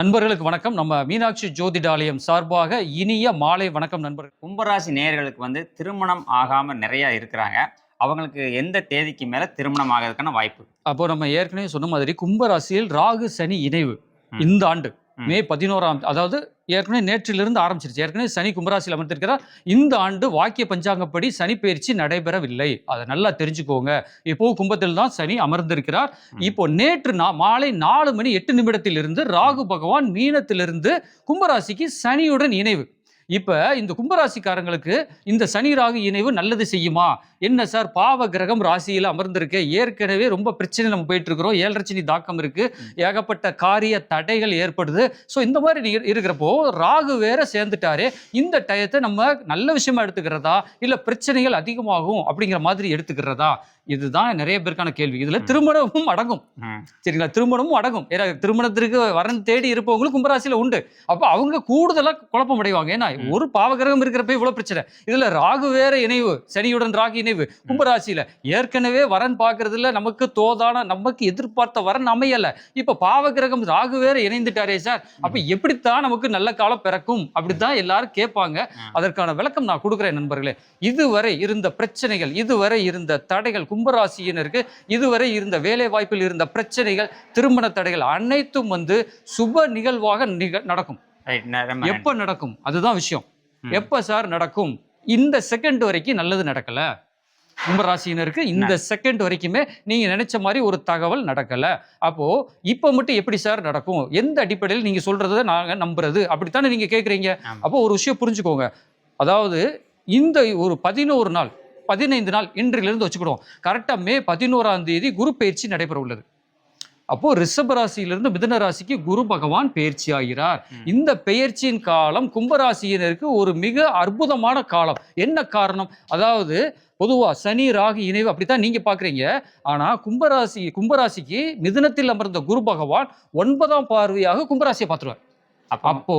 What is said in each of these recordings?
நண்பர்களுக்கு வணக்கம். நம்ம மீனாட்சி ஜோதிடாலயம் சார்பாக இனிய மாலை வணக்கம் நண்பர்கள். கும்பராசி நேயர்களுக்கு திருமணம் ஆகாம நிறைய இருக்கிறாங்க. அவங்களுக்கு எந்த தேதிக்கு மேல திருமணம் ஆகறதுக்கான வாய்ப்பு? அப்போ நம்ம ஏற்கனவே சொன்ன மாதிரி கும்பராசியில் ராகு சனி இணைவு ம். இந்த ஆண்டு ம். மே 11ஆம், அதாவது ஏற்கனவே நேற்றிலிருந்து ஆரம்பிச்சிருச்சு. ஏற்கனவே சனி கும்பராசியில் அமர்ந்திருக்கிறார். இந்த ஆண்டு வாக்கிய பஞ்சாங்கப்படி சனி பயிற்சி நடைபெறவில்லை. அதை நல்லா தெரிஞ்சுக்கோங்க. இப்போ கும்பத்தில் தான் சனி அமர்ந்திருக்கிறார். ம். இப்போ நேற்று மாலை 4 மணி 8 நிமிடத்திலிருந்து ராகு பகவான் மீனத்திலிருந்து கும்பராசிக்கு சனியுடன் இணைவு. இப்ப இந்த கும்பராசிக்காரங்களுக்கு இந்த சனி ராகு இணைவு நல்லது செய்யுமா? என்ன சார், பாவ கிரகம் ராசியில அமர்ந்திருக்க, ஏற்கனவே ரொம்ப பிரச்சனை நம்ம போயிட்டு இருக்கிறோம். 7.5 சனி தாக்கம் இருக்கு, ஏகப்பட்ட காரிய தடைகள் ஏற்படுது. ஸோ இந்த மாதிரி இருக்கிறப்போ ராகு வேற சேர்ந்துட்டாரு. இந்த டயத்தை நம்ம நல்ல விஷயமா எடுத்துக்கிறதா இல்ல பிரச்சனைகள் அதிகமாகும் அப்படிங்கிற மாதிரி எடுத்துக்கிறதா? இதுதான் நிறைய பேருக்கான கேள்வி. இதுல திருமணமும் அடங்கும். சரிங்களா? திருமணமும் அடங்கும். ஏன்னா திருமணத்திற்கு வரன் தேடி இருப்பவங்களும் கும்பராசியில உண்டு. அப்ப அவங்க கூடுதலா குழப்பம் அடைவாங்க. ஏன்னா ஒரு பாவகிரகம் இருக்கிறப்ப இவ்வளவு பிரச்சனை, இதுல ராகு வேற இணைவு, சனியுடன் ராகு இணைவு கும்பராசியில. ஏற்கனவே வரன் பாக்குறதுல நமக்கு தோதான, நமக்கு எதிர்பார்த்த வரன் அமையல. இப்ப பாவகிரகம் ராகு வேற இணைந்துட்டாரே சார், அப்ப எப்படித்தான் நமக்கு நல்ல காலம் பிறக்கும்? அப்படித்தான் எல்லாரும் கேட்பாங்க. அதற்கான விளக்கம் நான் கொடுக்கிறேன் நண்பர்களே. இதுவரை இருந்த பிரச்சனைகள், இதுவரை இருந்த தடைகள், கும்பராசியினருக்கு இதுவரை இருந்த வேலை வாய்ப்பில் இருந்த பிரச்சனைகள், திருமண தடைகள் அனைத்தும் சுப நிகழ்வாக நடக்கும். எப்ப நடக்கும்? அதுதான் விஷயம். எப்ப சார் நடக்கும்? இந்த செகண்ட் வரைக்கும் நல்லது நடக்கல கும்பராசியினருக்கு. இந்த செகண்ட் வரைக்குமே நீங்க நினைச்ச மாதிரி ஒரு தகவல் நடக்கல. அப்போ இப்ப மட்டும் எப்படி சார் நடக்கும்? எந்த அடிப்படையில் நீங்க சொல்றதை நாங்க நம்புறது? அப்படித்தானே நீங்க கேக்குறீங்க. அப்போ ஒரு விஷயம் புரிஞ்சுக்கோங்க. அதாவது இந்த ஒரு 11 நாள் 15 நாள் இன்றிலிருந்து வச்சுக்கிடுவோம். கரெக்டா மே 11ஆம் தேதி குரு பயிற்சி நடைபெற உள்ளது. அப்போ ரிஷப ராசியிலிருந்து மிதுன ராசிக்கு குரு பகவான் பயிற்சி ஆகிறார். இந்த பெயர்ச்சியின் காலம் கும்பராசியினருக்கு ஒரு மிக அற்புதமான காலம். என்ன காரணம்? அதாவது பொதுவா சனி ராகு இணைவு அப்படித்தான் நீங்க பாக்குறீங்க. ஆனா கும்பராசிக்கு மிதுனத்தில் அமர்ந்த குரு பகவான் 9ஆம் பார்வையாக கும்பராசியை பார்த்துருவார். அப்போ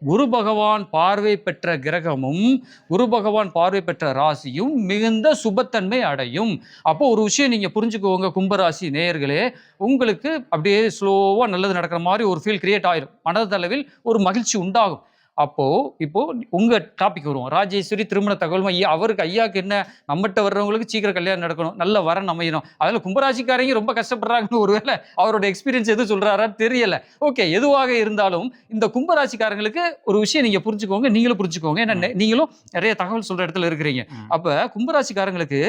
குரு பகவான் பார்வை பெற்ற கிரகமும் குரு பகவான் பார்வை பெற்ற ராசியும் மிகுந்த சுபத்தன்மை அடையும். அப்போ ஒரு விஷயம் நீங்க புரிஞ்சுக்கோங்க கும்பராசி நேயர்களே, உங்களுக்கு அப்படியே ஸ்லோவா நல்லது நடக்கிற மாதிரி ஒரு ஃபீல் கிரியேட் ஆயிரும். மனதளவில் ஒரு மகிழ்ச்சி உண்டாகும். அப்போ இப்போ உங்க டாபிக் வருவோம். ராஜேஸ்வரி திருமண தகவல் அவருக்கு ஐயாவுக்கு என்ன, நம்மகிட்ட வர்றவங்களுக்கு சீக்கிரம் கல்யாணம் நடக்கணும், நல்ல வரன் அமையணும். அதுல கும்பராசிக்காரங்க ரொம்ப கஷ்டப்படுறாங்கன்னு ஒருவேளை அவரோட எக்ஸ்பீரியன்ஸ் எது சொல்றாரான்னு தெரியல. ஓகே, எதுவாக இருந்தாலும் இந்த கும்பராசிக்காரங்களுக்கு ஒரு விஷயம் நீங்க புரிஞ்சுக்கோங்க, நீங்களும் புரிஞ்சுக்கோங்க. ஏன்னா நீங்களும் நிறைய தகவல் சொல்ற இடத்துல இருக்கிறீங்க. அப்ப கும்பராசிக்காரங்களுக்கு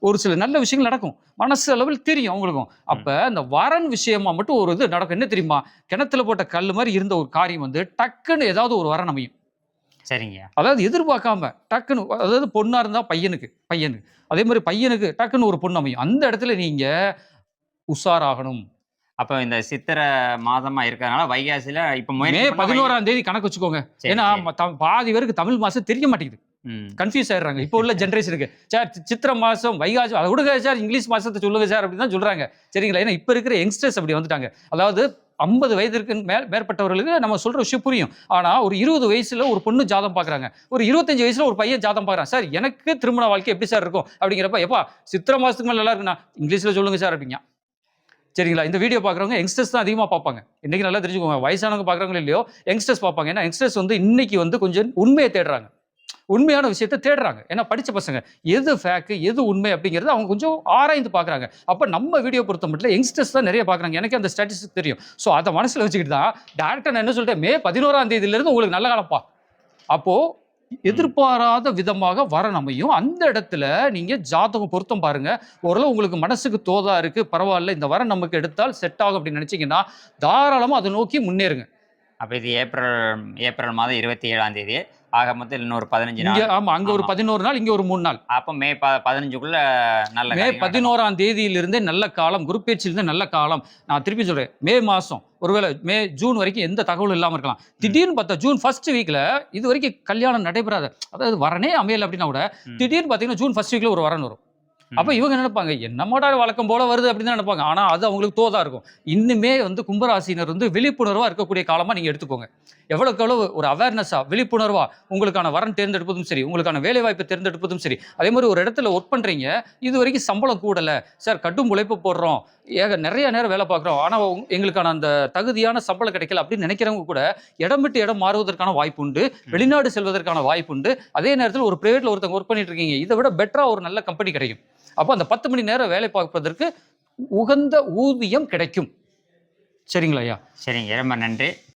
ஒரு சில நல்ல விஷயங்கள் நடக்கும், மனசு அளவில் தெரியும் அவங்களுக்கும். அப்ப இந்த வரன் விஷயமா மட்டும் ஒரு இது நடக்கும். என்ன தெரியுமா? கிணத்துல போட்ட கல் மாதிரி இருந்த ஒரு காரியம் டக்குன்னு ஏதாவது ஒரு வரன் அமையும். சரிங்க. அதாவது எதிர்பார்க்காம டக்குன்னு, அதாவது பொண்ணா இருந்தா பையனுக்கு, அதே மாதிரி பையனுக்கு டக்குன்னு ஒரு பொண்ணு அமையும். அந்த இடத்துல நீங்க உஷாராகணும். அப்ப இந்த சித்திரை மாதமா இருக்கிறதுனால வைகாசியில இப்ப மே 11ஆம் தேதி கணக்கு வச்சுக்கோங்க. ஏன்னா பாதி பேருக்கு தமிழ் மாசம் தெரிய மாட்டேங்குது, கன்ஃபியூஸ் ஆயிடுறாங்க இப்போ உள்ள ஜென்ரேஷனுக்கு. சார் சித்திரை மாசம் வைகாசி அதை விடுங்க சார், இங்கிலீஷ் மாசத்தை சொல்லுங்க சார் அப்படின்னு தான் சொல்றாங்க. சரிங்களா? ஏன்னா இப்ப இருக்கிற யங்ஸ்டர்ஸ் அப்படி வந்துட்டாங்க. அதாவது 50 வயதிற்கு மேற்பட்டவர்களுக்கு நம்ம சொல்ற விஷயம் புரியும். ஆனா ஒரு 20 வயசுல ஒரு பொண்ணு ஜாதம் பாக்குறாங்க, ஒரு 25 வயசுல ஒரு பையன் ஜாதம் பாக்குறான். சார் எனக்கு திருமண வாழ்க்கை எப்படி சார் இருக்கும் அப்படிங்கிறப்ப, எப்பா சித்திரை மாசத்துக்கு மேல நல்லா இருக்குண்ணா, இங்கிலீஷ்ல சொல்லுங்க சார் அப்படிங்க. சரிங்களா? இந்த வீடியோ பார்க்குறவங்க யங்ஸ்டர்ஸ் தான் அதிகமாக பார்ப்பாங்க. இன்னைக்கு நல்லா தெரிஞ்சுக்கோங்க. வயசானவங்க பார்க்குறாங்களோ இல்லையோ, யங்ஸ்டர்ஸ் பார்ப்பாங்க. ஏன்னா யங்ஸ்டர்ஸ் இன்னைக்கு கொஞ்சம் உண்மையை தேடுறாங்க, உண்மையான விஷயத்தை தேடுறாங்க. ஏன்னா படிச்ச பசங்க எது ஃபேக்ட் எது உண்மை அப்படிங்கிறது அவங்க கொஞ்சம் ஆராய்ந்து பார்க்குறாங்க. அப்போ நம்ம வீடியோ பொறுத்த மட்டும் யங்ஸ்டர்ஸ் தான் நிறைய பார்க்குறாங்க. எனக்கு அந்த ஸ்டாட்டிஸ்டிக் தெரியும். ஸோ அதை மனசில் வச்சுக்கிட்டு தான் டேரக்டாக நான் என்ன சொல்லிட்டேன், மே 11ஆம் தேதியிலிருந்து உங்களுக்கு நல்ல காலப்பா. அப்போ எதிர்பாராத விதமாக வரன் அமையும். அந்த இடத்துல நீங்க ஜாதகம் பொருத்தம் பாருங்க. ஓரளவு உங்களுக்கு மனசுக்கு தோதா இருக்கு, பரவாயில்ல இந்த வரன் நமக்கு எடுத்தால் செட் ஆகும் அப்படின்னு நினைச்சீங்கன்னா தாராளமா அதை நோக்கி முன்னேறுங்க. அப்ப இது ஏப்ரல் மாதம் 27ஆம் தேதி. ஆக மொத்தம் இன்னொரு 15 நாள். ஆமா, அங்க ஒரு 11 நாள், இங்க ஒரு 3 நாள். அப்ப மே 15க்குள்ள நல்ல மே 11ஆம் தேதியிலிருந்தே நல்ல காலம், குரு பேச்சிலிருந்து நல்ல காலம். நான் திருப்பி சொல்றேன், மே மாசம் ஒருவேளை ஜூன் வரைக்கும் எந்த தகவலும் இல்லாம இருக்கலாம். திடீர்னு பார்த்தா ஜூன் ஃபர்ஸ்ட் வீக்ல இது வரைக்கும் கல்யாணம் நடைபெறாத, அதாவது வரனே அமையல அப்படின்னா கூட திடீர்னு பாத்தீங்கன்னா ஜூன் ஃபர்ஸ்ட் வீக்ல ஒரு வரன் வரும். அப்ப இவங்க நினைப்பாங்க என்னமோடா வழக்கம் போல வருது அப்படின்னு தான் நினைப்பாங்க. ஆனா அது அவங்களுக்கு தோதா இருக்கும். இன்னுமே கும்பராசினர் விழிப்புணர்வா இருக்கக்கூடிய காலமா நீங்க எடுத்துக்கோங்க. எவ்வளவுக்கு எவ்வளவு ஒரு அவேர்னஸா விழிப்புணர்வா உங்களுக்கான வரன் தேர்ந்தெடுப்பதும் சரி, உங்களுக்கான வேலை வாய்ப்பை தேர்ந்தெடுப்பதும் சரி. அதே மாதிரி ஒரு இடத்துல ஒர்க் பண்றீங்க, இது வரைக்கும் சம்பளம் கூடல சார், கடும் உழைப்பு போடுறோம், நிறைய நேரம் வேலை பார்க்குறோம், ஆனா எங்களுக்கான அந்த தகுதியான சம்பளம் கிடைக்கல அப்படின்னு நினைக்கிறவங்க கூட இடம் விட்டு இடம் மாறுவதற்கான வாய்ப்பு உண்டு, வெளிநாடு செல்வதற்கான வாய்ப்பு உண்டு. அதே நேரத்தில் ஒரு பிரைவேட்ல ஒருத்தங்க ஒர்க் பண்ணிட்டு இருக்கீங்க, இதை விட பெட்டரா ஒரு நல்ல கம்பெனி கிடைக்கும். அப்போ அந்த 10 மணி நேரம் வேலை பார்ப்பதற்கு உகந்த ஊதியம் கிடைக்கும். சரிங்களா ஐயா? சரிங்க, ரொம்ப நன்றி.